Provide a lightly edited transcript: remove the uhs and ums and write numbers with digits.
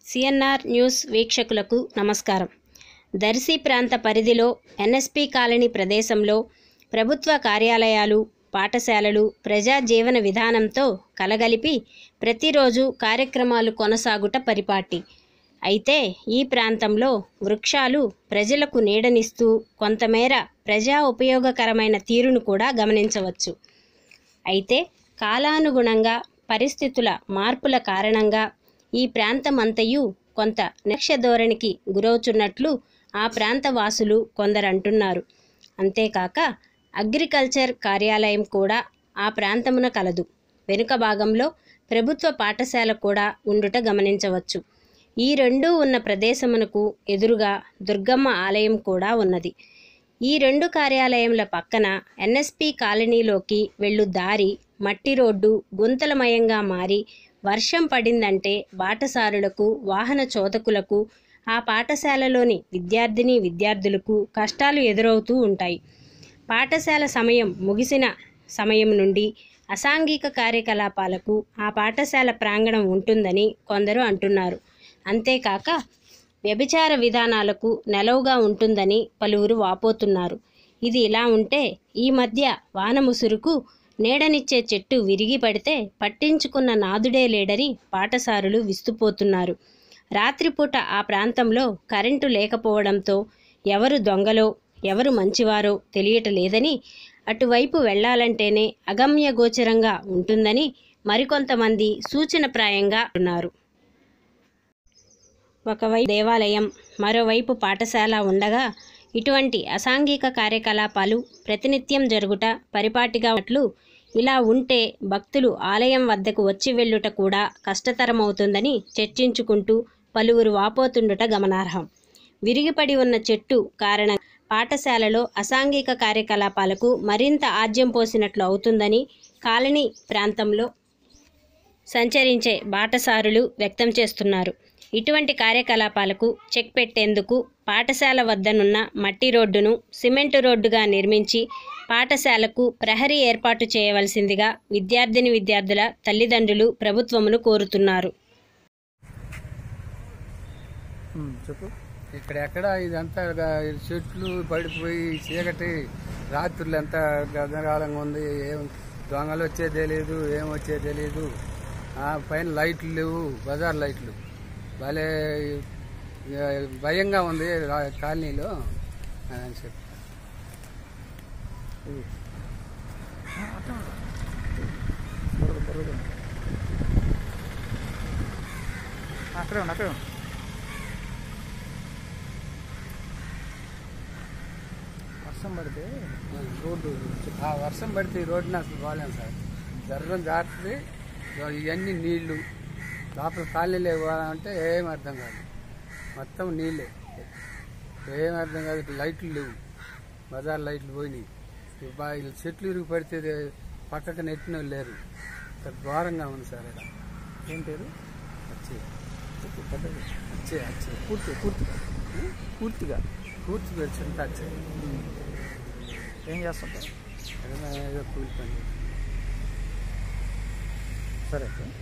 CNR news వీక్షకులకు నమస్కారం. దర్శి ప్రాంత పరిధిలో ఎన్ఎస్పి కాలనీ ప్రదేశంలో ప్రభుత్వ కార్యాలయాలు, పాఠశాలలు ప్రజా జీవన విధానంతో కలగలిపి ప్రతిరోజు కార్యక్రమాలు కొనసాగుట పరిపాటి. అయితే ఈ ప్రాంతంలో వృక్షాలు ప్రజలకు నీడనిస్తూ కొంతమేర ప్రజా ఉపయోగకరమైన తీరును కూడా గమనించవచ్చు. అయితే కాలానుగుణంగా పరిస్థితుల మార్పుల కారణంగా ఈ ప్రాంతమంతయు కొంత నిర్లక్ష్య ధోరణికి గురవుతున్నట్లు ఆ ప్రాంత వాసులు కొందరంటున్నారు. అంతేకాక అగ్రికల్చర్ కార్యాలయం కూడా ఆ ప్రాంతమున కలదు. వెనుక భాగంలో ప్రభుత్వ పాఠశాల కూడా ఉండుట గమనించవచ్చు. ఈ రెండూ ఉన్న ప్రదేశమునకు ఎదురుగా దుర్గమ్మ ఆలయం కూడా ఉన్నది. ఈ రెండు కార్యాలయముల పక్కన ఎన్ఎస్పి కాలనీలోకి వెళ్ళు దారి మట్టి రోడ్డు గుంతలమయంగా మారి వర్షం పడిందంటే బాటసారులకు, వాహన చోదకులకు, ఆ పాఠశాలలోని విద్యార్థులకు కష్టాలు ఎదురవుతూ ఉంటాయి. పాఠశాల సమయం ముగిసిన సమయం నుండి అసాంఘిక కార్యకలాపాలకు ఆ పాఠశాల ప్రాంగణం ఉంటుందని కొందరు అంటున్నారు. అంతేకాక వ్యభిచార విధానాలకు నెలవుగా ఉంటుందని పలువురు వాపోతున్నారు. ఇది ఇలా ఉంటే ఈ మధ్య వాన ముసురుకు నీడనిచ్చే చెట్టు విరిగి పడితే పట్టించుకున్న నాదుడే లేడని పాఠశాలలు విస్తుపోతున్నారు. రాత్రిపూట ఆ ప్రాంతంలో కరెంటు లేకపోవడంతో ఎవరు దొంగలో ఎవరు మంచివారో తెలియటలేదని, అటువైపు వెళ్లాలంటేనే అగమ్యగోచరంగా ఉంటుందని మరికొంతమంది సూచనప్రాయంగా ఉన్నారు. ఒకవైపు దేవాలయం, మరోవైపు పాఠశాల ఉండగా ఇటువంటి అసాంఘిక కార్యకలాపాలు ప్రతినిత్యం జరుగుట పరిపాటిగా ఉన్నట్లు, ఇలా ఉంటే భక్తులు ఆలయం వద్దకు వచ్చి వెళ్ళుట కూడా కష్టతరమవుతుందని చర్చించుకుంటూ పలువురు వాపోతుండుట గమనార్హం. విరిగిపడి ఉన్న చెట్టు కారణంగా పాఠశాలలో అసాంఘిక కార్యకలాపాలకు మరింత ఆజ్యం పోసినట్లు అవుతుందని కాలనీ ప్రాంతంలో సంచరించే బాటసారులు వ్యక్తం చేస్తున్నారు. ఇటువంటి కార్యకలాపాలకు చెక్ పెట్టేందుకు పాఠశాల వద్దనున్న మట్టి రోడ్డును సిమెంటు రోడ్డుగా నిర్మించి పాఠశాలకు ప్రహరీ ఏర్పాటు చేయవలసిందిగా విద్యార్థుల తల్లిదండ్రులు ప్రభుత్వమును కోరుతున్నారు. ఇక్కడెక్కడ ఇదంతా చెట్లు పడిపోయి చీకటి, రాత్రులు ఎంత గందరగోళంగా ఉంది. ఏం దొంగలు వచ్చేది తెలియదు, ఏం వచ్చేది తెలియదు. పైన లైట్లు లేవు, బజార్ లైట్లు. భలే భయంగా ఉంది కాలనీలో అని చెప్పి. అక్కడ వర్షం పడితే రోడ్డు వర్షం పడితే ఈ రోడ్డుని అసలు బాగాలేము సార్. జర్రం జారుతుంది. ఇవన్నీ నీళ్లు లోపల కాలనీలో ఇవ్వాలంటే ఏం అర్థం కాదు. మొత్తం నీళ్ళే, ఏం అర్థం కాదు. లైట్లు లేవు, బజార్ లైట్లు పోయినాయి. చెట్లు ఇరుగు పడితే పక్కకు నెట్టిన లేరు. ఘోరంగా ఉంది సార్. ఇక్కడ ఏం పేరు? అచ్చే పూర్తిగా చింత అచ్చే. ఏం చేస్తుంటారు? ఏదో కూలి పని. సరే సార్.